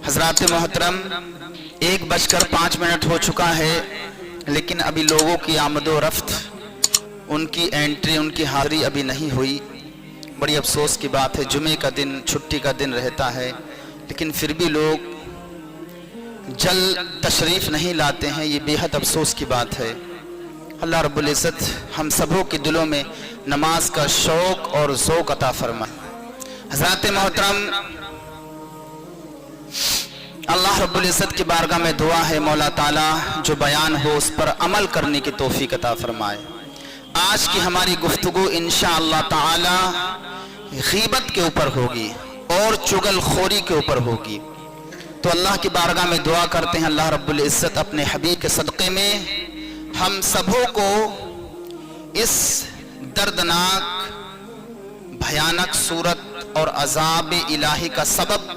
حضرات محترم 1:05 ہو چکا ہے، لیکن ابھی لوگوں کی آمد و رفت، ان کی انٹری، ان کی حاضری ابھی نہیں ہوئی۔ بڑی افسوس کی بات ہے، جمعے کا دن چھٹی کا دن رہتا ہے، لیکن پھر بھی لوگ جلد تشریف نہیں لاتے ہیں، یہ بے حد افسوس کی بات ہے۔ اللہ رب العزت ہم سبوں کے دلوں میں نماز کا شوق اور ذوق عطا فرمائے۔ حضرات محترم، اللہ رب العزت کی بارگاہ میں دعا ہے مولا تعالیٰ جو بیان ہو اس پر عمل کرنے کی توفیق عطا فرمائے۔ آج کی ہماری گفتگو انشاءاللہ تعالیٰ غیبت کے اوپر ہوگی اور چغل خوری کے اوپر ہوگی۔ تو اللہ کی بارگاہ میں دعا کرتے ہیں اللہ رب العزت اپنے حبیب کے صدقے میں ہم سبوں کو اس دردناک بھیانک صورت اور عذاب الہی کا سبب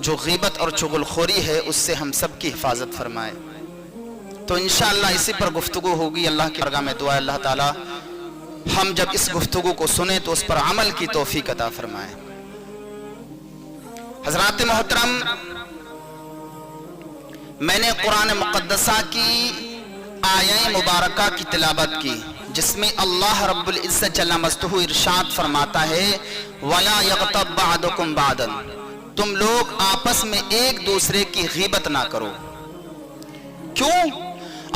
جو غیبت اور چغل خوری ہے اس سے ہم سب کی حفاظت فرمائے۔ تو انشاءاللہ اسی پر گفتگو ہوگی۔ اللہ کی بارگاہ میں دعا ہے اللہ تعالی ہم جب اس گفتگو کو سنیں تو اس پر عمل کی توفیق عطا فرمائے۔ حضرات محترم، میں نے قرآن مقدسہ کی آیہ مبارکہ کی تلاوت کی جس میں اللہ رب العزت جل مجدہ ارشاد فرماتا ہے وَلَا يَغْتَبْ بَعْضُكُمْ بَعْضًا، تم لوگ آپس میں ایک دوسرے کی غیبت نہ کرو۔ کیوں؟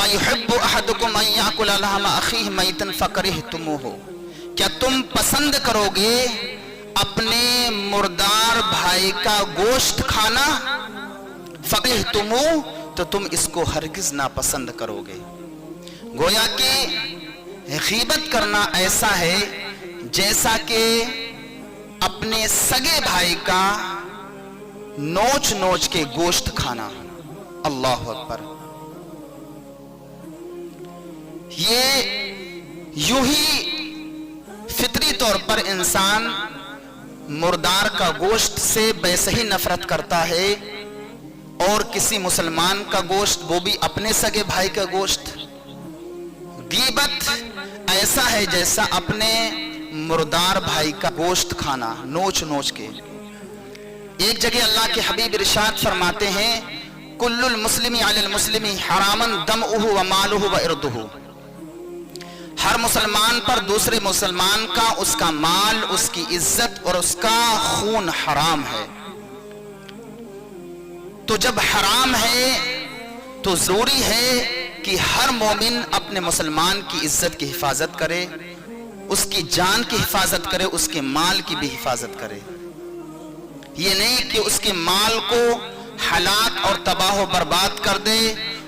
أَيُحِبُّ أَحَدُكُمْ أَن يَأْكُلَ لَحْمَ أَخِيهِ مَيْتًا فَكَرِهْتُمُوهُ، کیا تم پسند کرو گے اپنے مردار بھائی کا گوشت کھانا؟ فَكَرِهْتُمُوهُ، تو تم اس کو ہرگز ناپسند کرو گے۔ گویا کہ غیبت کرنا ایسا ہے جیسا کہ اپنے سگے بھائی کا نوچ نوچ کے گوشت کھانا۔ اللہ اکبر۔ یہ یوں ہی فطری طور پر انسان مردار کا گوشت سے ویسے ہی نفرت کرتا ہے، اور کسی مسلمان کا گوشت وہ بھی اپنے سگے بھائی کا گوشت۔ غیبت ایسا ہے جیسا اپنے مردار بھائی کا گوشت کھانا نوچ نوچ کے۔ ایک جگہ اللہ کے حبیب ارشاد فرماتے ہیں کل المسلم علی المسلم حراما دمہ ومالہ وعرضہ، ہر مسلمان پر دوسرے مسلمان کا اس کا مال، اس کی عزت اور اس کا خون حرام ہے۔ تو جب حرام ہے تو ضروری ہے کہ ہر مومن اپنے مسلمان کی عزت کی حفاظت کرے، اس کی جان کی حفاظت کرے، اس کے مال کی بھی حفاظت کرے۔ یہ نہیں کہ اس کے مال کو ہلاک اور تباہ و برباد کر دے،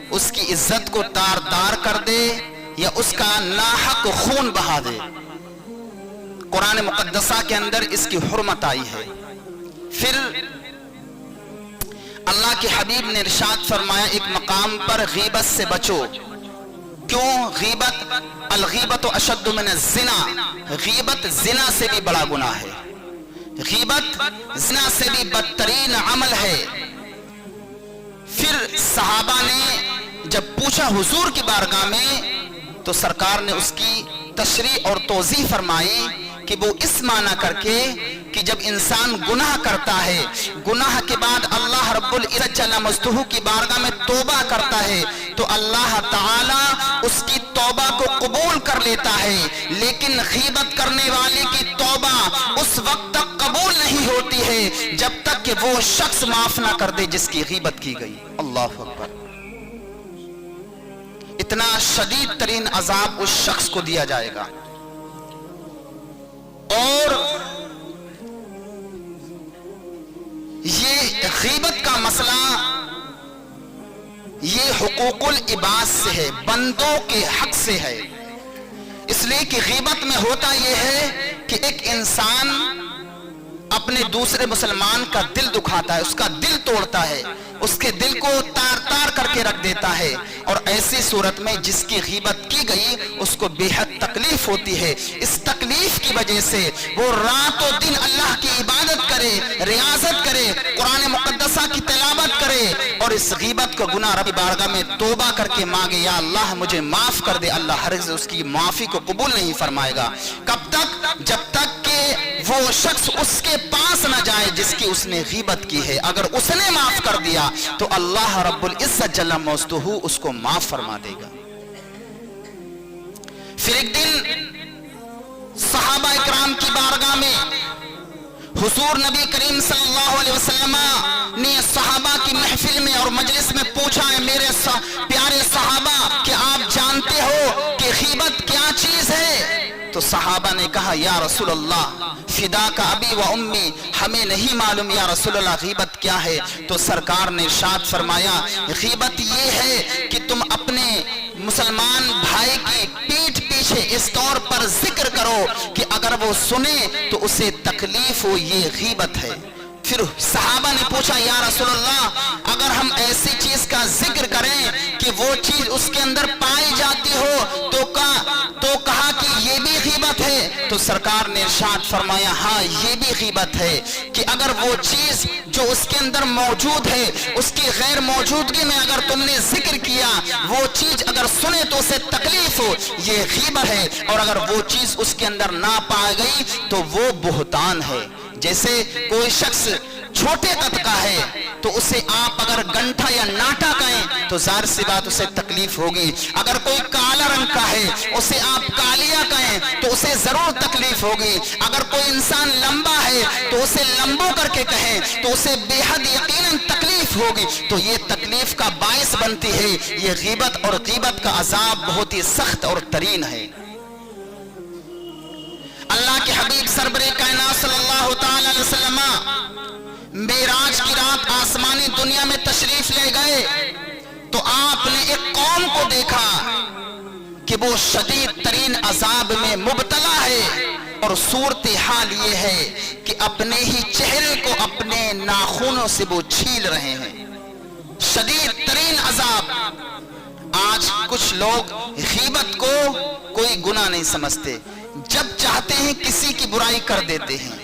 اس کی عزت کو تار تار کر دے یا اس کا ناحق خون بہا دے۔ قرآن مقدسہ کے اندر اس کی حرمت آئی ہے۔ پھر اللہ کے حبیب نے ارشاد فرمایا ایک مقام پر غیبت سے بچو۔ کیوں؟ غیبت الغیبت اشد من الزنا، غیبت زنا سے بھی بڑا گناہ ہے، غیبت زنا سے بھی بدترین عمل ہے۔ پھر صحابہ نے جب پوچھا حضور کی بارگاہ میں تو سرکار نے اس کی تشریح اور توضیح فرمائی کہ وہ اس معنی کر کے کہ جب انسان گناہ کرتا ہے، گناہ کے بعد اللہ رب العزت جل مجدہ کی بارگاہ میں توبہ کرتا ہے تو اللہ تعالیٰ اس کی توبہ کو قبول کر لیتا ہے، لیکن غیبت کرنے والے کی توبہ اس وقت تک قبول نہیں ہوتی ہے جب تک کہ وہ شخص معاف نہ کر دے جس کی غیبت کی گئی۔ اللہ اکبر۔ اتنا شدید ترین عذاب اس شخص کو دیا جائے گا۔ اور یہ غیبت کا مسئلہ یہ حقوق العباد سے ہے، بندوں کے حق سے ہے، اس لیے کہ غیبت میں ہوتا یہ ہے کہ ایک انسان اپنے دوسرے مسلمان کا دل دکھاتا ہے، اس کا دل توڑتا ہے، اس کے دل کو تار تار کر کے رکھ دیتا ہے، اور ایسی صورت میں جس کی غیبت کی گئی اس کو بے حد تکلیف ہوتی ہے۔ اس تکلیف کی وجہ سے وہ رات و دن اللہ کی عبادت کرے، ریاضت کرے، قرآن مقدسہ کی تلاوت کرے، اور اس غیبت کو گناہ رب بارگاہ میں توبہ کر کے مانگے یا اللہ مجھے معاف کر دے، اللہ ہرگز اس کی معافی کو قبول نہیں فرمائے گا۔ کب تک؟ جب تک کہ وہ شخص اس کے پاس نہ جائے جس کی اس نے غیبت کی ہے. اگر اس نے معاف کر دیا تو اللہ رب العزت جل مجدہ اس کو معاف فرما دے گا. پھر ایک دن صحابہ اکرام کی بارگاہ میں حضور نبی کریم صلی اللہ علیہ وسلم نے صحابہ کی محفل میں اور مجلس میں پوچھا ہے میرے پیارے صحابہ کہ آپ جانتے ہو کہ غیبت کیا چیز ہے؟ تو صحابہ نے کہا یا رسول اللہ فدا کا ابی و امی، ہمیں نہیں معلوم یا رسول اللہ غیبت کیا ہے. تو سرکار نے ارشاد فرمایا غیبت یہ ہے کہ تم اپنے مسلمان بھائی کی پیٹھ پیچھے اس طور پر ذکر کرو کہ اگر وہ سنے تو اسے تکلیف ہو، یہ غیبت ہے. پھر صحابہ نے پوچھا یا رسول اللہ اگر ہم ایسی چیز کا ذکر کریں کہ وہ چیز اس کے اندر پائی جاتی ہو تو کہا کہ یہ بھی غیبت ہے. تو سرکار نے ارشاد فرمایا ہاں یہ بھی غیبت ہے کہ اگر وہ چیز جو اس کے اندر موجود ہے اس کی غیر موجودگی میں اگر تم نے ذکر کیا، وہ چیز اگر سنے تو اسے تکلیف ہو، یہ غیبت ہے. اور اگر وہ چیز اس کے اندر نہ پائی گئی تو وہ بہتان ہے. جیسے کوئی شخص چھوٹے قد کا ہے تو اسے آپ اگر گنٹھا یا ناٹا کہیں تو ظاہر سی بات اسے تکلیف ہوگی. اگر کوئی کالا رنگ کا ہے اسے آپ کالیا کہیں تو اسے ضرور تکلیف ہوگی. اگر کوئی انسان لمبا ہے تو اسے لمبو کر کے کہیں تو اسے بے حد یقیناً تکلیف ہوگی. تو یہ تکلیف کا باعث بنتی ہے. یہ غیبت، اور غیبت کا عذاب بہت ہی سخت اور ترین ہے. اللہ کے حبیب سربر کائنات صلی اللہ تعالی علیہ وسلم معراج کی رات آسمانی دنیا میں تشریف لے گئے تو آپ نے ایک قوم کو دیکھا کہ وہ شدید ترین عذاب میں مبتلا ہے، اور صورتحال یہ ہے کہ اپنے ہی چہرے کو اپنے ناخنوں سے وہ چھیل رہے ہیں. شدید ترین عذاب. آج کچھ لوگ غیبت کو کوئی گناہ نہیں سمجھتے، جب چاہتے ہیں کسی کی برائی کر دیتے ہیں،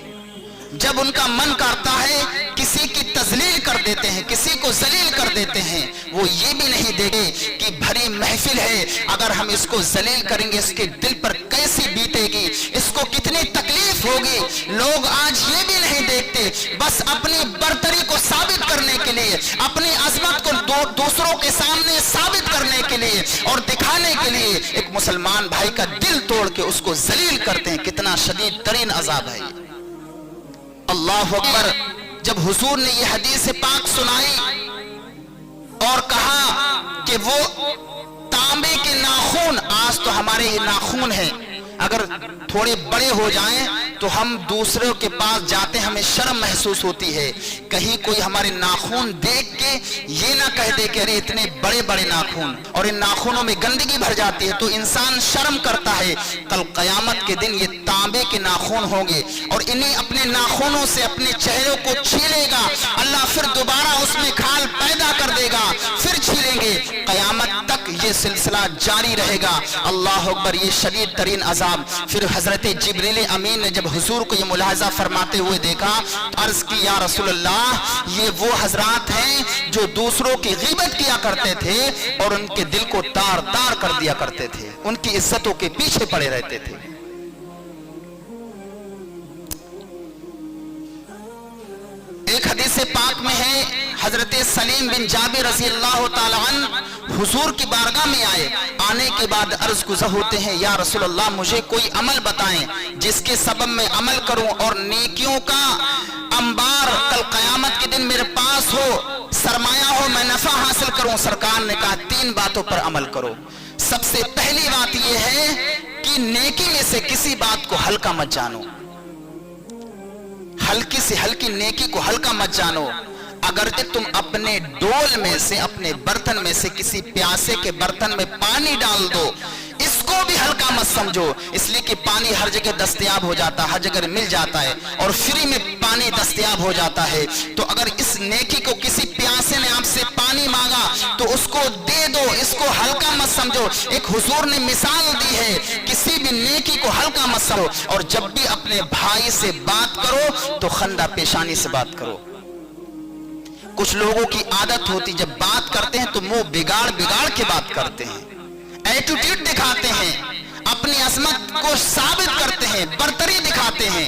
جب ان کا من کرتا ہے کسی کی تذلیل کر دیتے ہیں، کسی کو ذلیل کر دیتے ہیں. وہ یہ بھی نہیں دیکھتے کہ بھری محفل ہے، اگر ہم اس کو ذلیل کریں گے اس کے دل پر کیسی بیتے گی، اس کو کتنی تکلیف ہوگی. لوگ آج یہ بھی نہیں دیکھتے، بس اپنی برتری کو ثابت کرنے کے لیے، اپنی عظمت کو دوسروں کے سامنے ثابت کرنے کے لیے اور دکھانے کے لیے ایک مسلمان بھائی کا دل توڑ کے اس کو ذلیل کرتے ہیں. کتنا شدید ترین عذاب ہے. اللہ اکبر. جب حضور نے یہ حدیث پاک سنائی اور کہا کہ وہ تانبے کے ناخن، آج تو ہمارے یہ ناخن ہیں، اگر تھوڑے بڑے ہو جائیں تو ہم دوسروں کے پاس جاتے ہیں، ہمیں شرم محسوس ہوتی ہے. کہیں کوئی ہمارے ناخن دیکھ کے یہ نہ کہہ دے کہ ارے اتنے بڑے بڑے ناخن، اور ان ناخنوں میں گندگی بھر جاتی ہے تو انسان شرم کرتا ہے. کل قیامت کے دن یہ تانبے کے ناخن ہوں گے اور انہیں اپنے ناخنوں سے اپنے چہروں کو چھیلے گا. اللہ پھر دوبارہ اس میں کھال پیدا کر دے گا، پھر چھیلیں گے. قیامت تک یہ سلسلہ جاری رہے گا. اللہ اکبر. یہ شدید ترین عذاب. پھر حضرت جبریل امین نے جب حضور کو یہ ملاحظہ فرماتے ہوئے دیکھا تو عرض کی یا رسول اللہ یہ وہ حضرات ہیں جو دوسروں کی غیبت کیا کرتے تھے اور ان کے دل کو تار تار کر دیا کرتے تھے، ان کی عزتوں کے پیچھے پڑے رہتے تھے. ایک حدیث پاک میں ہے حضرت سلیم بن جابر رضی اللہ تعالی عنہ حضور کی بارگاہ میں آئے. آنے کے بعد عرض گزر ہوتے ہیں یا رسول اللہ مجھے کوئی عمل بتائیں جس کے سبب میں عمل کروں اور نیکیوں کا انبار کل قیامت کے دن میرے پاس ہو، سرمایہ ہو، میں نفع حاصل کروں. سرکار نے کہا 3 باتوں پر عمل کرو. سب سے پہلی بات یہ ہے کہ نیکی میں سے کسی بات کو ہلکا مت جانو، ہلکی سے ہلکی نیکی کو ہلکا مت جانو. اگر تم اپنے ڈول میں سے، اپنے برتن میں سے کسی پیاسے کے برتن میں پانی ڈال دو، اس کو بھی ہلکا مت سمجھو، اس لیے کہ پانی ہر جگہ دستیاب ہو جاتا ہے، ہر جگہ مل جاتا ہے اور فری میں پانی دستیاب ہو جاتا ہے. تو اگر اس نیکی کو کسی پیاسے نے آپ سے پانی مانگا تو اس کو دے دو، اس کو ہلکا مت سمجھو. ایک حضور نے مثال دی ہے، کسی بھی نیکی کو ہلکا مت سمجھو. اور جب بھی اپنے بھائی سے بات کرو تو خندہ پیشانی سے بات کرو. کچھ لوگوں کی عادت ہوتی جب بات کرتے ہیں تو منہ بگاڑ بگاڑ کے بات کرتے ہیں، ایٹیٹیوڈ دکھاتے ہیں، اپنی عظمت کو ثابت کرتے ہیں، برتری دکھاتے ہیں.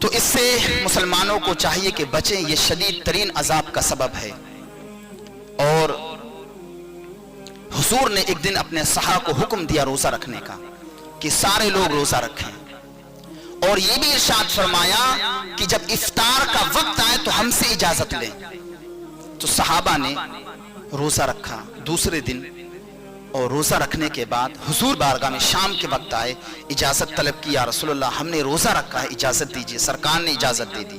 تو اس سے مسلمانوں کو چاہیے کہ بچیں، یہ شدید ترین عذاب کا سبب ہے۔ اور حضور نے ایک دن اپنے صحابہ کو حکم دیا روزہ رکھنے کا کہ سارے لوگ روزہ رکھیں، اور یہ بھی ارشاد فرمایا کہ جب افطار کا وقت آئے تو ہم سے اجازت لیں۔ تو صحابہ نے روزہ رکھا دوسرے دن، اور روزہ رکھنے کے بعد حضور بارگاہ میں شام کے وقت آئے، اجازت طلب کی، یا رسول اللہ ہم نے روزہ رکھا ہے، اجازت دیجیے۔ سرکار نے اجازت دے دی،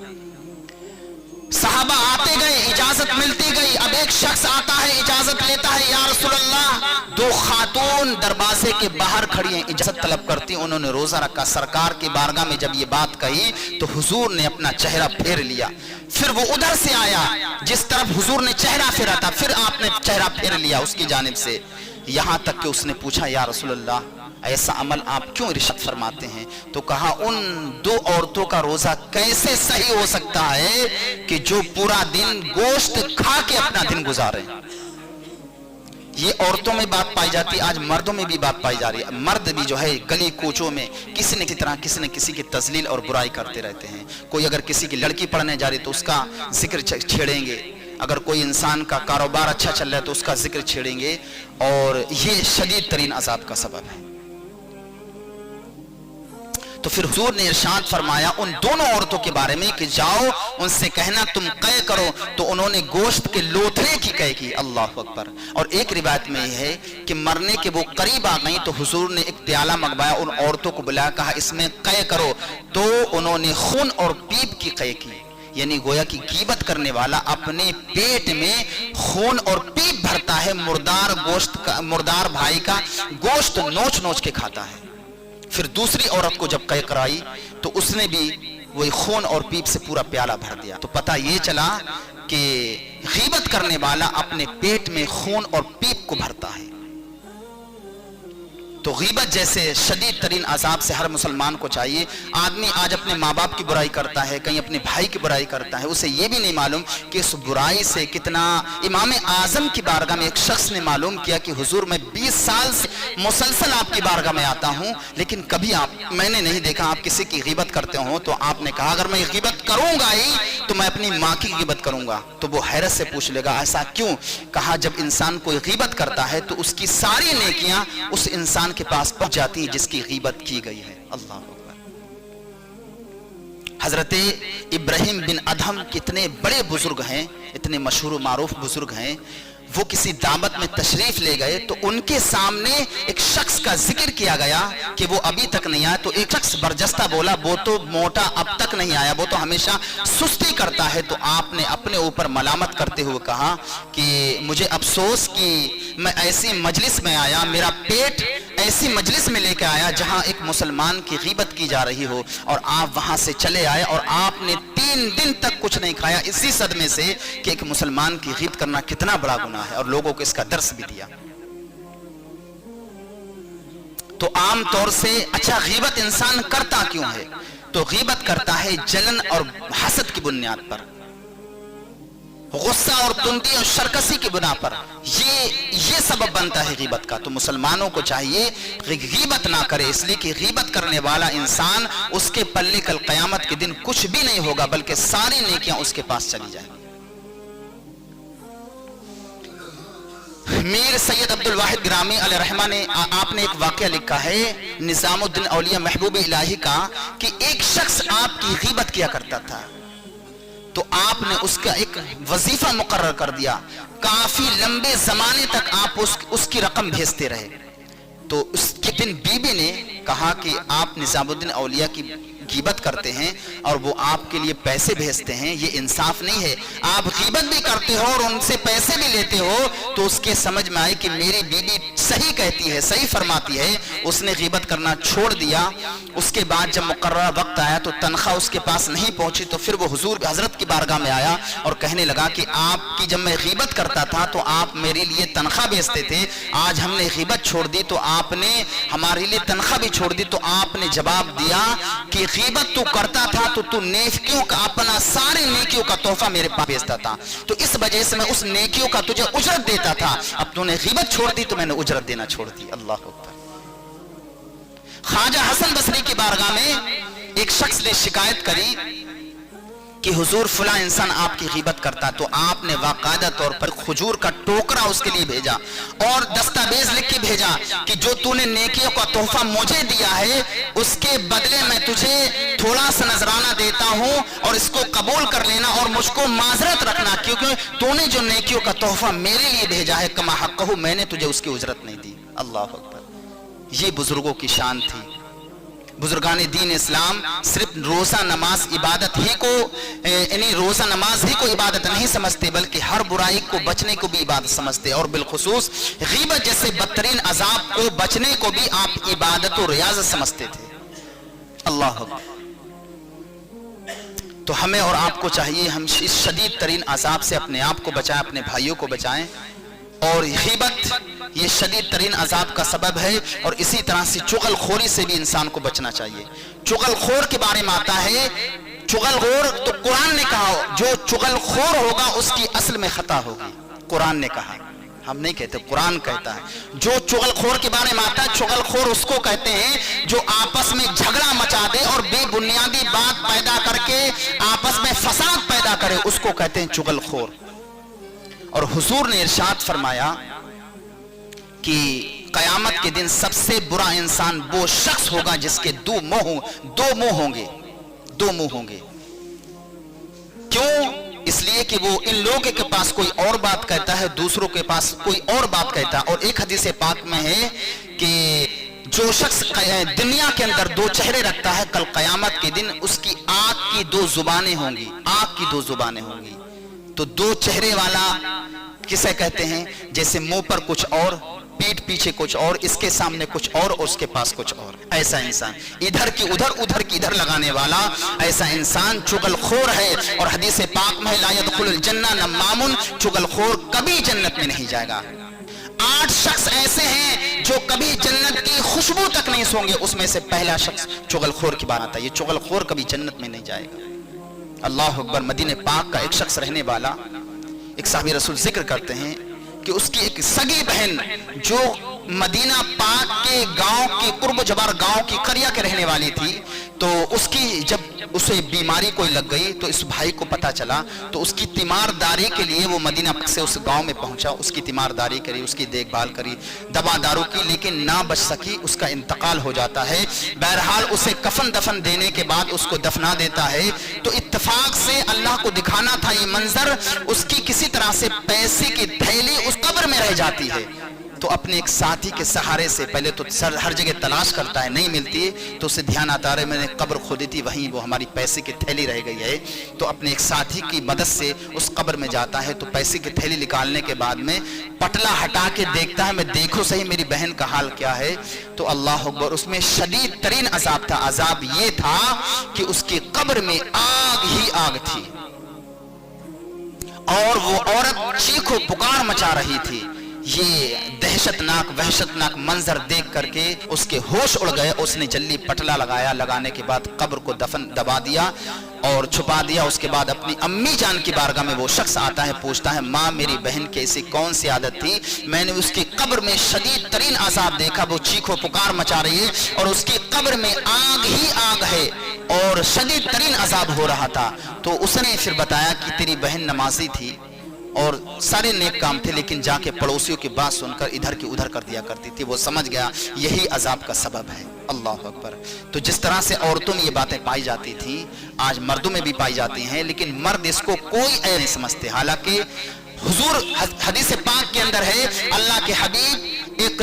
صحابہ آتے گئے، اجازت ملتی گئی۔ اب ایک شخص آتا ہے، اجازت لیتا ہے، یا رسول اللہ دو خاتون دروازے کے باہر کھڑی ہیں، اجازت طلب کرتی، انہوں نے روزہ رکھا۔ سرکار کی بارگاہ میں جب یہ بات کہی تو حضور نے اپنا چہرہ پھیر لیا، پھر وہ ادھر سے آیا جس طرف حضور نے چہرہ پھیرا تھا، پھر آپ نے چہرہ پھیر لیا اس کی جانب سے، یہاں تک کہ اس نے پوچھا یا رسول اللہ ایسا عمل آپ کیوں ارشاد فرماتے ہیں؟ تو کہا ان دو عورتوں کا روزہ کیسے صحیح ہو سکتا ہے کہ جو پورا دن گوشت کھا کے اپنا دن گزارے۔ یہ عورتوں میں بات پائی جاتی، آج مردوں میں بھی بات پائی جا رہی ہے۔ مرد بھی جو ہے گلی کوچوں میں کسی نہ کسی کی تذلیل اور برائی کرتے رہتے ہیں۔ کوئی اگر کسی کی لڑکی پڑھنے جا رہی تو اس کا ذکر چھیڑیں گے، اگر کوئی انسان کا کاروبار اچھا چل رہا ہے تو اس کا ذکر چھیڑیں گے، اور یہ شدید ترین عذاب کا سبب ہے۔ تو پھر حضور نے ارشاد فرمایا ان دونوں عورتوں کے بارے میں کہ جاؤ ان سے کہنا تم قے کرو، تو انہوں نے گوشت کے لوتھڑے کی قے کی۔ اللہ اکبر۔ اور ایک روایت میں یہ ہے کہ مرنے کے وہ قریب آ گئیں تو حضور نے ایک پیالہ منگوایا، ان عورتوں کو بلایا، کہا اس میں قے کرو، تو انہوں نے خون اور پیپ کی قے کی۔ یعنی گویا کہ غیبت کرنے والا اپنے پیٹ میں خون اور پیپ بھرتا ہے، مردار بھائی کا گوشت نوچ نوچ کے کھاتا ہے۔ پھر دوسری عورت کو جب قے کرائی تو اس نے بھی وہی خون اور پیپ سے پورا پیالہ بھر دیا۔ تو پتہ یہ چلا کہ غیبت کرنے والا اپنے پیٹ میں خون اور پیپ کو بھرتا ہے۔ تو غیبت جیسے شدید ترین عذاب سے ہر مسلمان کو چاہیے۔ آدمی آج اپنے ماں باپ کی برائی کرتا ہے، کہیں اپنے بھائی کی برائی کرتا ہے، اسے یہ بھی نہیں معلوم کہ اس برائی سے کتنا۔ امام اعظم کی بارگاہ میں ایک شخص نے معلوم کیا کہ حضور میں 20 سال سے مسلسل آپ کی بارگاہ میں آتا ہوں، لیکن کبھی میں نے نہیں دیکھا آپ کسی کی غیبت کرتے ہوں۔ تو آپ نے کہا اگر میں غیبت کروں گا ہی تو میں اپنی ماں کی غیبت کروں گا۔ تو وہ حیرت سے پوچھ لے گا ایسا کیوں؟ کہا جب انسان کوئی غیبت کرتا ہے تو اس کی ساری نیکیاں اس انسان کے پاس پہنچ جاتی ہے جس کی غیبت کی گئی ہے۔ اللہ اکبر۔ حضرت ابراہیم بن ادہم کتنے بڑے بزرگ ہیں، اتنے مشہور و معروف بزرگ ہیں، وہ کسی دعوت میں تشریف لے گئے تو ان کے سامنے ایک شخص کا ذکر کیا گیا کہ وہ ابھی تک نہیں آیا۔ تو ایک شخص برجستہ بولا وہ تو موٹا اب تک نہیں آیا، وہ تو ہمیشہ سستی کرتا ہے۔ تو آپ نے اپنے اوپر ملامت کرتے ہوئے کہا کہ مجھے افسوس کہ میں ایسی مجلس میں آیا، میرا پیٹ ایسی مجلس میں لے کے آیا جہاں ایک مسلمان کی غیبت کی جا رہی ہو، اور آپ وہاں سے چلے آئے اور آپ نے 3 دن تک کچھ نہیں کھایا، اسی صدمے سے کہ ایک مسلمان کی غیبت کرنا کتنا بڑا گناہ ہے، اور لوگوں کو اس کا درس بھی دیا۔ تو عام طور سے اچھا غیبت انسان کرتا کیوں ہے؟ تو غیبت کرتا ہے جلن اور حسد کی بنیاد پر، غصہ اور تندی اور شرکسی کی بنا پر، یہ سبب بنتا ہے غیبت کا۔ تو مسلمانوں کو چاہیے غیبت نہ کرے، اس لیے کہ غیبت کرنے والا انسان اس کے پلے کل قیامت کے دن کچھ بھی نہیں ہوگا، بلکہ ساری نیکیاں اس کے پاس چلی جائیں گی۔ میر سید عبد الواحد گرامی علیہ رحمہ نے آپ نے ایک واقعہ لکھا ہے نظام الدین اولیاء محبوب الہی کا، کہ ایک شخص آپ کی غیبت کیا کرتا تھا، تو آپ نے اس کا ایک وظیفہ مقرر کر دیا، کافی لمبے زمانے تک آپ اس کی رقم بھیجتے رہے۔ تو اس کے دن بیوی نے کہا کہ آپ نظام الدین اولیاء کی غیبت کرتے ہیں اور وہ آپ کے لیے پیسے بھیجتے ہیں، یہ انصاف نہیں ہے، آپ غیبت بھی کرتے ہو اور ان سے پیسے بھی لیتے ہو۔ تو اس کے سمجھ میں آئی کہ میری بیوی صحیح کہتی ہے، صحیح فرماتی ہے، اس نے غیبت کرنا چھوڑ دیا۔ اس کے بعد جب مقررہ وقت آیا تو تنخواہ اس کے پاس نہیں پہنچی، تو پھر وہ حضور حضرت کی بارگاہ میں آیا اور کہنے لگا کہ آپ کی جب میں غیبت کرتا تھا تو آپ میرے لیے تنخواہ بھیجتے تھے، آج ہم نے غیبت چھوڑ دی تو آپ نے ہمارے لیے تنخواہ بھی چھوڑ دی۔ تو آپ نے جواب دیا کہ غیبت تو کرتا تھا تو نیکیوں کا اپنا سارے نیکیوں کا تحفہ میرے پاس بھیجتا تھا، تو اس وجہ سے میں اس نیکیوں کا تجھے اجرت دیتا تھا، اب تو نے غیبت چھوڑ دی تو میں نے اجرت دینا چھوڑ دی۔ اللہ اکبر۔ خواجہ حسن بصری کی بارگاہ میں ایک شخص نے شکایت کری کہ حضور فلاں انسان آپ کی غیبت کرتا، تو آپ نے باقاعدہ طور پر کھجور کا ٹوکرا اس کے لیے بھیجا اور دستاویز لکھ کے بھیجا کہ جو تو نے نیکیوں کا تحفہ مجھے دیا ہے اس کے بدلے میں تجھے تھوڑا سا نذرانہ دیتا ہوں اور اس کو قبول کر لینا اور مجھ کو معذرت رکھنا، کیونکہ تو نے جو نیکیوں کا تحفہ میرے لیے بھیجا ہے کما حقہ، میں نے تجھے اس کی اجرت نہیں دی۔ اللہ اکبر، یہ بزرگوں کی شان تھی۔ بزرگان دین اسلام صرف روزہ نماز عبادت ہی کو یعنی روزہ نماز ہی کو عبادت نہیں سمجھتے، بلکہ ہر برائی کو بچنے کو بھی عبادت سمجھتے، اور بالخصوص غیبت جیسے بدترین عذاب کو بچنے کو بھی آپ عبادت و ریاضت سمجھتے تھے۔ اللہ اکبر۔ تو ہمیں اور آپ کو چاہیے ہم اس شدید ترین عذاب سے اپنے آپ کو بچائیں، اپنے بھائیوں کو بچائیں، اور غیبت یہ شدید ترین عذاب کا سبب ہے، اور اسی طرح سے چغل خوری سے بھی انسان کو بچنا چاہیے۔ چغل خور کے بارے میں آتا ہے، چغل خور تو قرآن نے کہا جو چغل خور ہوگا اس کی اصل میں خطا ہوگی، قرآن نے کہا، ہم نہیں کہتے، قرآن کہتا ہے۔ جو چغل خور کے بارے میں آتا ہے، چغل خور اس کو کہتے ہیں جو آپس میں جھگڑا مچا دے اور بے بنیادی بات پیدا کر کے آپس میں فساد پیدا کرے، اس کو کہتے ہیں چغل خور۔ اور حضور نے ارشاد فرمایا کہ قیامت کے دن سب سے برا انسان وہ شخص ہوگا جس کے دو منہ ہوں گے۔ کیوں؟ اس لیے کہ وہ ان لوگوں کے پاس کوئی اور بات کہتا ہے، دوسروں کے پاس کوئی اور بات کہتا ہے۔ اور ایک حدیث پاک میں ہے کہ جو شخص دنیا کے اندر دو چہرے رکھتا ہے، کل قیامت کے دن اس کی آگ کی دو زبانیں ہوں گی، آگ کی دو زبانیں ہوں گی۔ تو دو چہرے والا کسے کہتے ہیں؟ جیسے منہ پر کچھ اور، پیٹھ پیچھے کچھ اور، اس کے سامنے کچھ اور اس کے پاس کچھ اور، ایسا انسان ادھر کی ادھر ادھر کی ادھر لگانے والا ایسا انسان چغل خور ہے۔ اور حدیث پاک میں لا يدخل الجنہ نمام، چغل خور کبھی جنت میں نہیں جائے گا۔ 8 شخص ایسے ہیں جو کبھی جنت کی خوشبو تک نہیں سونگے گے، اس میں سے پہلا شخص چغل خور کی بات آتا ہے، یہ چغل خور کبھی جنت میں نہیں جائے گا۔ اللہ اکبر۔ مدینہ پاک کا ایک شخص رہنے والا، ایک صحابی رسول ذکر کرتے ہیں کہ اس کی ایک سگی بہن جو مدینہ پاک کے گاؤں کے قرب و جوار گاؤں کی قریہ کے رہنے والی تھی، تو اس کی جب اسے بیماری کوئی لگ گئی تو اس بھائی کو پتا چلا، تو اس کی تیمارداری کے لیے وہ مدینہ پاک سے اس گاؤں میں پہنچا، اس کی تیمارداری کری، اس کی دیکھ بھال کری، دوا دارو کی، لیکن نہ بچ سکی، اس کا انتقال ہو جاتا ہے۔ بہرحال اسے کفن دفن دینے کے بعد اس کو دفنا دیتا ہے، تو اتفاق سے اللہ کو دکھانا تھا یہ منظر، اس کی کسی طرح سے پیسے کی تھیلی اس قبر میں رہ جاتی ہے، تو اپنے ایک ساتھی کے سہارے سے پہلے تو ہر جگہ تلاش کرتا ہے، نہیں ملتی، تو اسے دھیان آتا ہے میں نے قبر کھودی تھی وہیں وہ ہماری پیسے کی تھیلی رہ گئی ہے، تو اپنے ایک ساتھی کی مدد سے اس قبر میں جاتا ہے، تو پیسے کی تھیلی نکالنے کے بعد میں پٹلا ہٹا کے دیکھتا ہے، میں دیکھو صحیح میری بہن کا حال کیا ہے، تو اللہ اکبر، اس میں شدید ترین عذاب تھا۔ عذاب یہ تھا کہ اس کی قبر میں آگ ہی آگ تھی، اور وہ عورت چیخو پکار مچا رہی تھی۔ یہ دہشت ناک وحشت ناک منظر دیکھ کر کے اس کے ہوش اڑ گئے، اس نے جلدی پٹلا لگایا، لگانے کے بعد قبر کو دبا دیا اور چھپا دیا۔ اس کے بعد اپنی امی جان کی بارگاہ میں وہ شخص آتا ہے، پوچھتا ہے ماں میری بہن کی ایسی کون سی عادت تھی، میں نے اس کی قبر میں شدید ترین عذاب دیکھا، وہ چیخو پکار مچا رہی ہے اور اس کی قبر میں آگ ہی آگ ہے اور شدید ترین عذاب ہو رہا تھا۔ تو اس نے پھر بتایا کہ تیری بہن نمازی تھی اور سارے نیک کام تھے، لیکن جا کے پڑوسیوں کی بات سن کر ادھر کی ادھر کر دیا کرتی تھی۔ وہ سمجھ گیا یہی عذاب کا سبب ہے۔ اللہ اکبر۔ تو جس طرح سے عورتوں میں یہ باتیں پائی جاتی تھیں، آج مردوں میں بھی پائی جاتی ہیں، لیکن مرد اس کو کوئی عیب نہیں سمجھتے۔ حالانکہ حضور حدیث پاک کے اندر ہے، اللہ کے حبیب ایک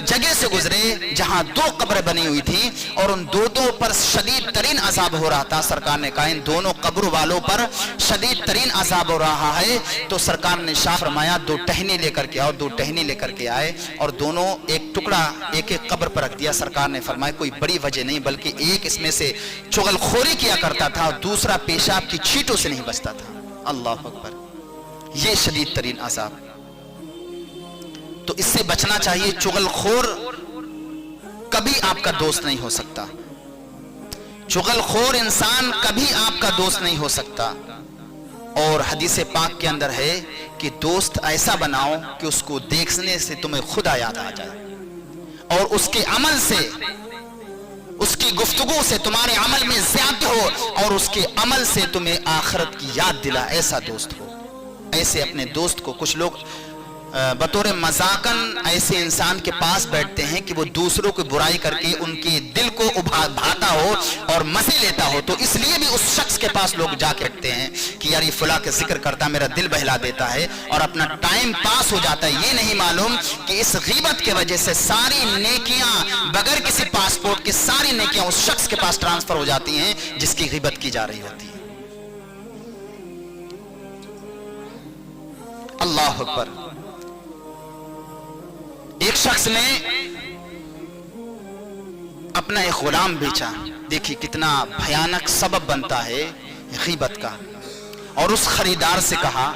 جگہ سے گزرے جہاں 2 قبریں بنی ہوئی تھی اور ان دو پر شدید ترین عذاب ہو رہا تھا۔ سرکار نے کہا ان دونوں قبر والوں پر شدید ترین عذاب ہو رہا ہے، تو سرکار نے ارشاد فرمایا 2 ٹہنی لے کر کے آؤ۔ 2 ٹہنی لے کر کے آئے اور دونوں ایک ٹکڑا ایک ایک قبر پر رکھ دیا۔ سرکار نے فرمایا کوئی بڑی وجہ نہیں، بلکہ ایک اس میں سے چغل خوری کیا کرتا تھا اور دوسرا پیشاب کی چھینٹوں سے نہیں بچتا تھا۔ اللہ اکبر۔ یہ شدید ترین عذاب، تو اس سے بچنا چاہیے۔ چغل خور کبھی آپ کا دوست نہیں ہو سکتا، چغل خور انسان کبھی آپ کا دوست نہیں ہو سکتا۔ اور حدیث پاک کے اندر ہے کہ دوست ایسا بناؤ کہ اس کو دیکھنے سے تمہیں خدا یاد آ جائے اور اس کے عمل سے اس کی گفتگو سے تمہارے عمل میں زیادہ ہو اور اس کے عمل سے تمہیں آخرت کی یاد دلا، ایسا دوست ہو۔ ایسے اپنے دوست کو، کچھ لوگ بطور مذاقن ایسے انسان کے پاس بیٹھتے ہیں کہ وہ دوسروں کی برائی کر کے ان کے دل کو بھاتا ہو اور مزے لیتا ہو، تو اس لیے بھی اس شخص کے پاس لوگ جا کے بیٹھتے ہیں کہ یار یہ فلاں کے ذکر کرتا میرا دل بہلا دیتا ہے اور اپنا ٹائم پاس ہو جاتا ہے۔ یہ نہیں معلوم کہ اس غیبت کے وجہ سے ساری نیکیاں بغیر کسی پاسپورٹ کے ساری نیکیاں اس شخص کے پاس ٹرانسفر ہو جاتی ہیں جس کی غیبت کی جا رہی ہوتی ہے۔ اللہ اکبر۔ ایک شخص نے اپنا ایک غلام بیچا، دیکھیے کتنا بھیانک سبب بنتا ہے غیبت کا، اور اس خریدار سے کہا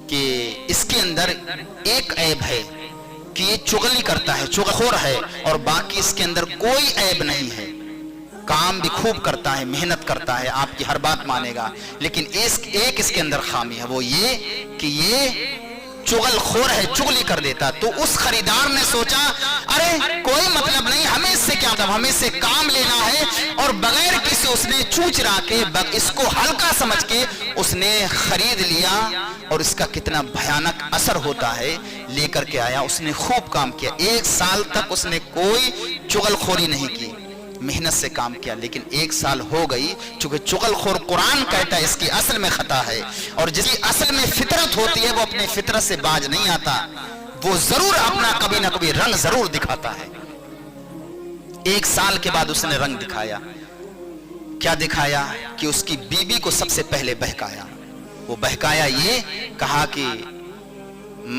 کہ اس کے اندر ایک عیب ہے کہ یہ چغلی کرتا ہے، چغلخور ہے، اور باقی اس کے اندر کوئی عیب نہیں ہے، کام بھی خوب کرتا ہے، محنت کرتا ہے، آپ کی ہر بات مانے گا، لیکن ایک اس کے اندر خامی ہے، وہ یہ کہ یہ چغل خور ہے، چغلی کر دیتا۔ تو اس خریدار نے سوچا ارے کوئی مطلب نہیں، ہمیں اس سے کیا مطلب، ہمیں اس سے کام لینا ہے، اور بغیر کسی اس نے چوچرا کے اس کو ہلکا سمجھ کے اس نے خرید لیا، اور اس کا کتنا بھیانک اثر ہوتا ہے لے کر کے آیا۔ اس نے خوب کام کیا، 1 سال تک اس نے کوئی چغل خوری نہیں کی، محنت سے کام کیا، لیکن 1 سال ہو گئی، چونکہ چغل خور قرآن کہتا ہے اس کی اصل میں خطا ہے، اور جس کی اصل میں فطرت ہوتی ہے وہ اپنے فطرت سے باز نہیں آتا، وہ ضرور اپنا کبھی نہ کبھی رنگ ضرور دکھاتا ہے۔ 1 سال کے بعد اس نے رنگ دکھایا، کیا دکھایا کہ اس کی بیوی کو سب سے پہلے بہکایا۔ وہ بہکایا، یہ کہا کہ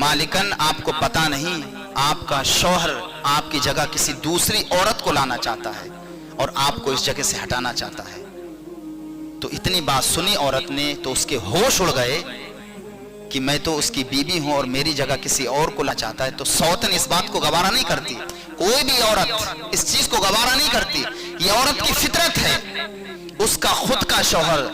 مالکن آپ کو پتا نہیں، آپ کا شوہر آپ کی جگہ کسی دوسری عورت کو لانا چاہتا ہے اور آپ کو اس جگہ سے ہٹانا چاہتا ہے۔ تو اتنی بات سنی عورت نے تو اس کے ہوش اڑ گئے کہ میں تو اس کی بیوی ہوں اور میری جگہ کسی اور کو لا چاہتا ہے۔ تو سوتن اس بات کو گوارا نہیں کرتی، کوئی بھی عورت اس چیز کو گوارا نہیں کرتی، یہ عورت کی فطرت ہے، اس کا خود کا شوہر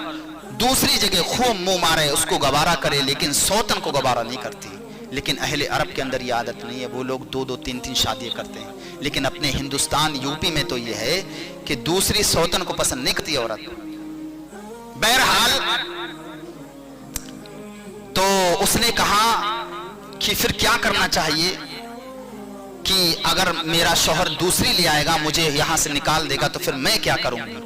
دوسری جگہ خوب منہ مارے اس کو گوارا کرے، لیکن سوتن کو گوارا نہیں کرتی۔ لیکن اہل عرب کے اندر یہ عادت نہیں ہے، وہ لوگ 2-2 3-3 شادیاں کرتے ہیں، لیکن اپنے ہندوستان یوپی میں تو یہ ہے کہ دوسری سوتن کو پسند نہیں کرتی عورت۔ بہرحال تو اس نے کہا کہ پھر کیا کرنا چاہیے کہ اگر میرا شوہر دوسری لے آئے گا، مجھے یہاں سے نکال دے گا، تو پھر میں کیا کروں گی؟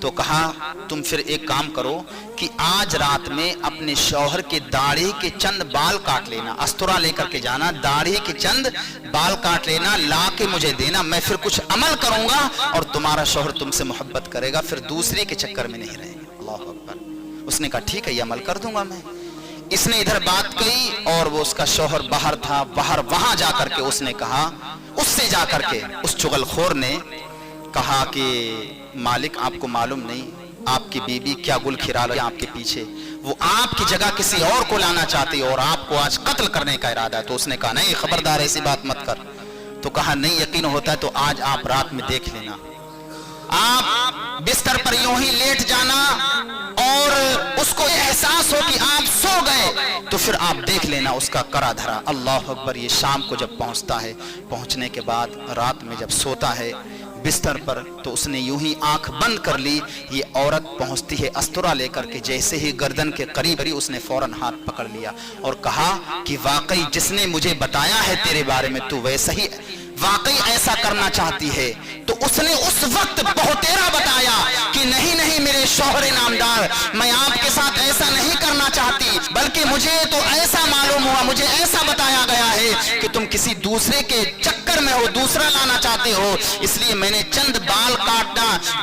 تو کہا تم پھر ایک کام کرو کہ آج رات میں اپنے شوہر کے داڑھی کے چند بال کاٹ لینا، استورا لے کر کے جانا، داڑھی کے چند بال کاٹ لینا، لا کے مجھے دینا، میں پھر کچھ عمل کروں گا اور تمہارا شوہر تم سے محبت کرے گا، پھر دوسرے کے چکر میں نہیں رہے گا۔ اللہ اکبر۔ اس نے کہا ٹھیک ہے، یہ عمل کر دوں گا میں۔ اس نے ادھر بات کہی اور وہ اس کا شوہر باہر تھا، باہر وہاں جا کر کے اس نے کہا، اس سے جا کر کے اس چغل خور نے کہا کہ مالک آپ کو معلوم نہیں آپ کی بیوی کیا گل کھرا رہی ہے آپ کے پیچھے، وہ آپ کی جگہ کسی اور کو لانا چاہتی ہے اور آپ کو آج قتل کرنے کا ارادہ ہے۔ تو اس نے کہا نہیں خبردار ایسی بات مت کر۔ تو کہا نہیں یقین ہوتا ہے تو آج آپ رات میں دیکھ لینا، آپ بستر پر یوں ہی لیٹ جانا اور اس کو احساس ہو کہ آپ سو گئے تو پھر آپ دیکھ لینا اس کا کرا دھرا۔ اللہ اکبر۔ یہ شام کو جب پہنچتا ہے، پہنچنے کے بعد رات میں جب سوتا ہے بستر پر تو اس نے یوں ہی آنکھ بند کر لی، یہ عورت پہنچتی ہے استورا لے کر کے، جیسے ہی گردن کے قریب ہی اس نے فوراً ہاتھ پکڑ لیا اور کہا کہ واقعی جس نے مجھے بتایا ہے تیرے بارے میں تو ویسا ہی واقعی ایسا کرنا چاہتی ہے۔ تو اس نے اس وقت بہتیرا بتایا کہ نہیں میرے شوہر نامدار، میں آپ کے ساتھ ایسا نہیں کرنا چاہتی، بلکہ مجھے تو ایسا معلوم ہوا، مجھے ایسا بتایا گیا ہے کہ تم کسی دوسرے کے چکر میں ہو، دوسرا لانا چاہتے ہو، اس لیے میں نے چند بال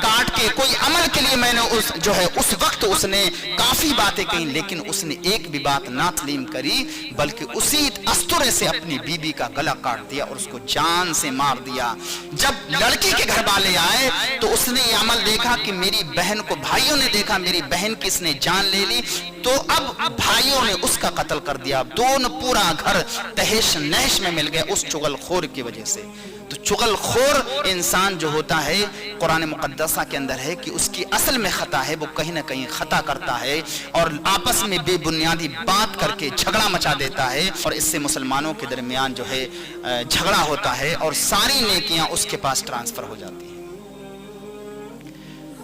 کاٹ کے کوئی عمل کے لیے میں نے اس وقت اس نے کافی باتیں کہیں، لیکن اس نے ایک بھی بات نہ تسلیم کری، بلکہ اسی استورے سے اپنی بیوی کا گلا کاٹ دیا اور اس کو جان سے مار دیا۔ جب لڑکی کے گھر والے آئے تو اس نے یہ عمل دیکھا کہ میری بہن کو بھائیوں نے دیکھا میری بہن کی اس نے جان لے لی، تو اب بھائیوں نے اس کا قتل کر دیا، دونوں پورا گھر تہش نہش میں مل گئے اس چغل خور کی وجہ سے۔ تو چغل خور انسان جو ہوتا ہے قرآن مقدسہ کے اندر ہے کہ اس کی اصل میں خطا ہے، وہ کہیں نہ کہیں خطا کرتا ہے اور آپس میں بے بنیادی بات کر کے جھگڑا مچا دیتا ہے، اور اس سے مسلمانوں کے درمیان جو ہے جھگڑا ہوتا ہے اور ساری نیکیاں اس کے پاس ٹرانسفر ہو جاتی ہیں۔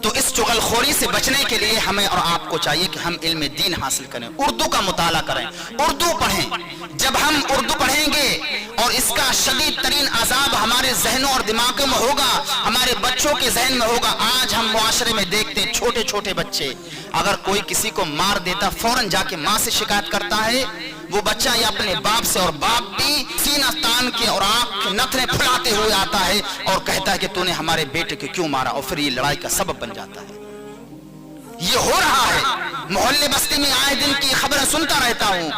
تو اس چغلخوری سے بچنے کے لیے ہمیں اور آپ کو چاہیے کہ ہم علم دین حاصل کریں، اردو کا مطالعہ کریں، اردو پڑھیں۔ جب ہم اردو پڑھیں گے اور اس کا شدید ترین عذاب ہمارے ذہنوں اور دماغوں میں ہوگا، ہمارے بچوں کے ذہن میں ہوگا۔ آج ہم معاشرے میں دیکھتے ہیں چھوٹے چھوٹے بچے، اگر کوئی کسی کو مار دیتا فوراً جا کے ماں سے شکایت کرتا ہے، وہ بچہ یا اپنے باپ سے، اور باپ بھی سینہ تان کے اور آنکھ کے نتنے پھلاتے ہوئے آتا ہے اور کہتا ہے کہ تو نے ہمارے بیٹے کو کیوں مارا، اور پھر یہ لڑائی کا سبب بن جاتا ہے۔ یہ ہو رہا ہے، محلے بستی میں آئے دن کی خبریں سنتا رہتا ہوں۔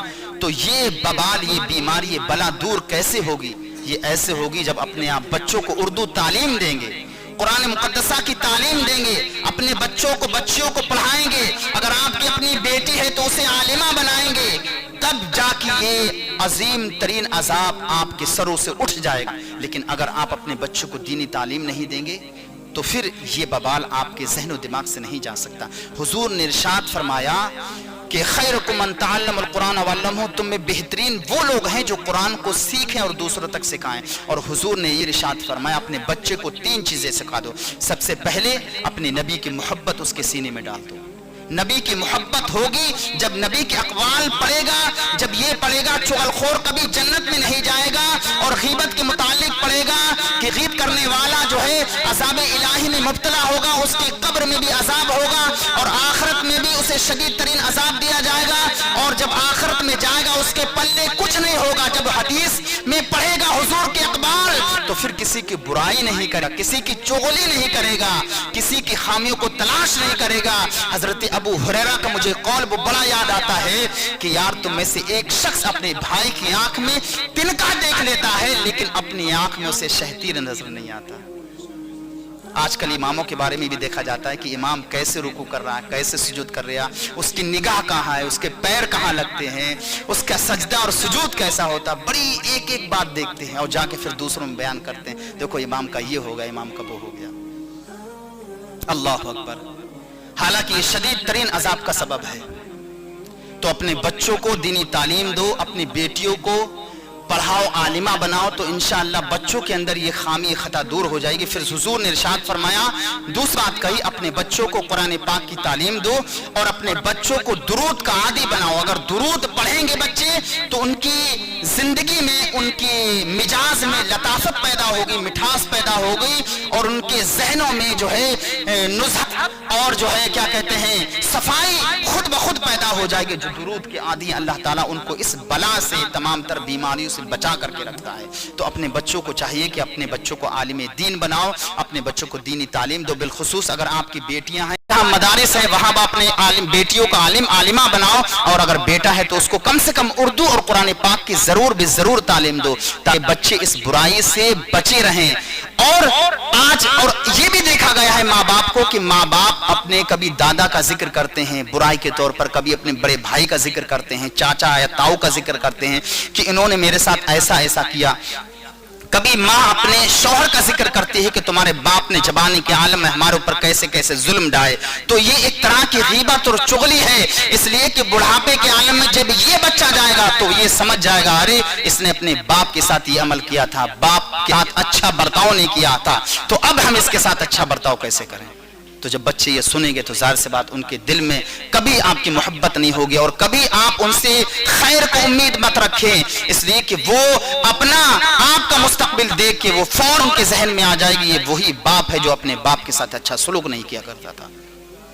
تو یہ ببال، یہ بیماری، یہ بلا دور کیسے ہوگی؟ یہ ایسے ہوگی جب اپنے آپ بچوں کو اردو تعلیم دیں گے، قرآن مقدسہ کی تعلیم دیں گے، اپنے بچوں کو پڑھائیں گے۔ اگر آپ کی اپنی بیٹی ہے تو اسے عالمہ بنائیں گے، تب جا کے یہ عظیم ترین عذاب آپ کے سروں سے اٹھ جائے گا۔ لیکن اگر آپ اپنے بچوں کو دینی تعلیم نہیں دیں گے تو پھر یہ ببال آپ کے ذہن و دماغ سے نہیں جا سکتا۔ حضور نے ارشاد فرمایا کہ خیرکم من تعلم القرآن وعلمہ، تم میں بہترین وہ لوگ ہیں جو قرآن کو سیکھیں اور دوسروں تک سکھائیں۔ اور حضور نے یہ ارشاد فرمایا اپنے بچے کو 3 چیزیں سکھا دو۔ سب سے پہلے اپنے نبی کی محبت اس کے سینے میں ڈال دو۔ نبی کی محبت ہوگی جب نبی کے اقوال پڑھے گا، جب یہ پڑھے گا چغلخور کبھی جنت میں نہیں جائے گا، اور غیبت کے متعلق پڑھے گا کہ غیبت کرنے والا جو ہے عذاب الہی میں مبتلا ہوگا، اس کی قبر میں بھی عذاب ہوگا اور آخرت میں بھی اسے شدید ترین عذاب دیا جائے گا، اور جب آخرت میں جائے گا اس کے پلے کچھ نہیں ہوگا۔ جب حدیث میں پڑھے گا حضور کے اقوال تو پھر کسی کی برائی نہیں کرے گا، کسی کی چغلی نہیں کرے گا، کسی کی خامیوں کو تلاش نہیں کرے گا۔ حضرت ابو ہریرہ کا مجھے قول وہ بڑا یاد آتا ہے کہ یار تم میں سے ایک شخص اپنے بھائی کی آنکھ میں تنکا دیکھ لیتا ہے لیکن اپنی آنکھ میں اسے شہتیر نظر نہیں آتا۔ آج کل اماموں کے بارے میں بھی دیکھا جاتا ہے کہ امام کیسے رکوع کر رہا ہے، کیسے سجود کر رہا ہے، اس کی نگاہ کہاں ہے، اس کے پیر کہاں لگتے ہیں، اس کا سجدہ اور سجود کیسا ہوتا، بڑی ایک ایک بات دیکھتے ہیں اور جا کے پھر دوسروں میں بیان کرتے ہیں، دیکھو امام کا یہ ہوگا، امام کا وہ ہو گیا۔ اللہ اکبر۔ حالانکہ یہ شدید ترین عذاب کا سبب ہے۔ تو اپنے بچوں کو دینی تعلیم دو، اپنی بیٹیوں کو پڑھاؤ، عالمہ بناؤ، تو انشاءاللہ بچوں کے اندر یہ خامی خطا دور ہو جائے گی۔ پھر حضور نے ارشاد فرمایا، دوسرا بات کہی، اپنے بچوں کو قرآن پاک کی تعلیم دو اور اپنے بچوں کو درود کا عادی بناؤ۔ اگر درود پڑھیں گے بچے تو ان کی زندگی میں، ان کی مزاج میں لطافت پیدا ہوگی، مٹھاس پیدا ہوگی، اور ان کے ذہنوں میں جو ہے نزہت اور جو ہے کیا کہتے ہیں صفائی خود بخود پیدا ہو جائے گی۔ جو درود کے عادی ہیں اللہ تعالیٰ ان کو اس بلا سے، تمام تر بیماریوں سے بچا کر کے رکھتا ہے۔ تو اپنے بچوں کو چاہیے کہ اپنے بچوں کو عالم دین بناؤ، اپنے بچوں کو دینی تعلیم دو۔ بالخصوص اگر آپ کی بیٹیاں ہیں، جہاں مدارس ہیں وہاں اپنے بیٹیوں کا عالمہ بناؤ، اور اگر بیٹا ہے تو اس کو کم سے کم اردو اور قرآن پاک کی ضرور تعلیم دو تاکہ بچے اس برائی سے بچے رہیں۔ اور آج اور یہ بھی دیکھا گیا ہے ماں باپ کو کہ ماں باپ اپنے کبھی دادا کا ذکر کرتے ہیں برائی کے طور پر، کبھی اپنے بڑے بھائی کا ذکر کرتے ہیں، چاچا یا تاؤ کا ذکر کرتے ہیں کہ انہوں نے میرے ساتھ ایسا کیا۔ کبھی ماں اپنے شوہر کا ذکر کرتی ہے کہ تمہارے باپ نے جبانی کے عالم میں ہمارے اوپر کیسے ظلم ڈھائے۔ تو یہ ایک طرح کی غیبت اور چغلی ہے، اس لیے کہ بڑھاپے کے عالم میں جب یہ بچہ جائے گا تو یہ سمجھ جائے گا ارے اس نے اپنے باپ کے ساتھ یہ عمل کیا تھا، باپ کے ساتھ اچھا برتاؤ نہیں کیا تھا، تو اب ہم اس کے ساتھ اچھا برتاؤ کیسے کریں۔ تو جب بچے یہ سنیں گے تو ظاہر سی بات ان کے دل میں کبھی آپ کی محبت نہیں ہوگی، اور کبھی آپ ان سے خیر کو امید مت رکھیں، اس لیے کہ وہ اپنا آپ کا مستقبل دیکھ کے وہ فوراً ان کے ذہن میں آ جائے گی یہ وہی باپ ہے جو اپنے باپ کے ساتھ اچھا سلوک نہیں کیا کرتا تھا۔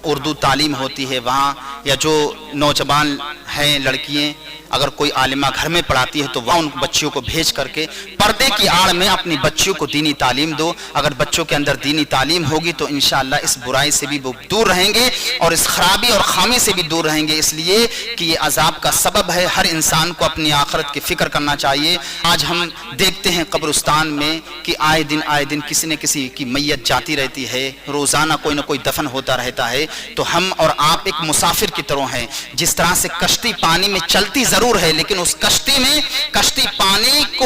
اردو تعلیم ہوتی ہے وہاں، یا جو نوجوان ہیں لڑکیاں اگر کوئی عالمہ گھر میں پڑھاتی ہے تو وہاں ان بچیوں کو بھیج کر کے پردے کی آڑ میں اپنی بچیوں کو دینی تعلیم دو۔ اگر بچوں کے اندر دینی تعلیم ہوگی تو انشاءاللہ اس برائی سے بھی وہ دور رہیں گے اور اس خرابی اور خامی سے بھی دور رہیں گے، اس لیے کہ یہ عذاب کا سبب ہے۔ ہر انسان کو اپنی آخرت کی فکر کرنا چاہیے۔ آج ہم دیکھتے ہیں قبرستان میں کہ آئے دن کسی نہ کسی کی میت جاتی رہتی ہے، روزانہ کوئی نہ کوئی دفن ہوتا رہتا ہے، تو ہم اور آپ ایک مسافر کی طرح ہیں۔ جس طرح سے کشتی پانی میں چلتی ضرور ہے لیکن اس کشتی پانی کو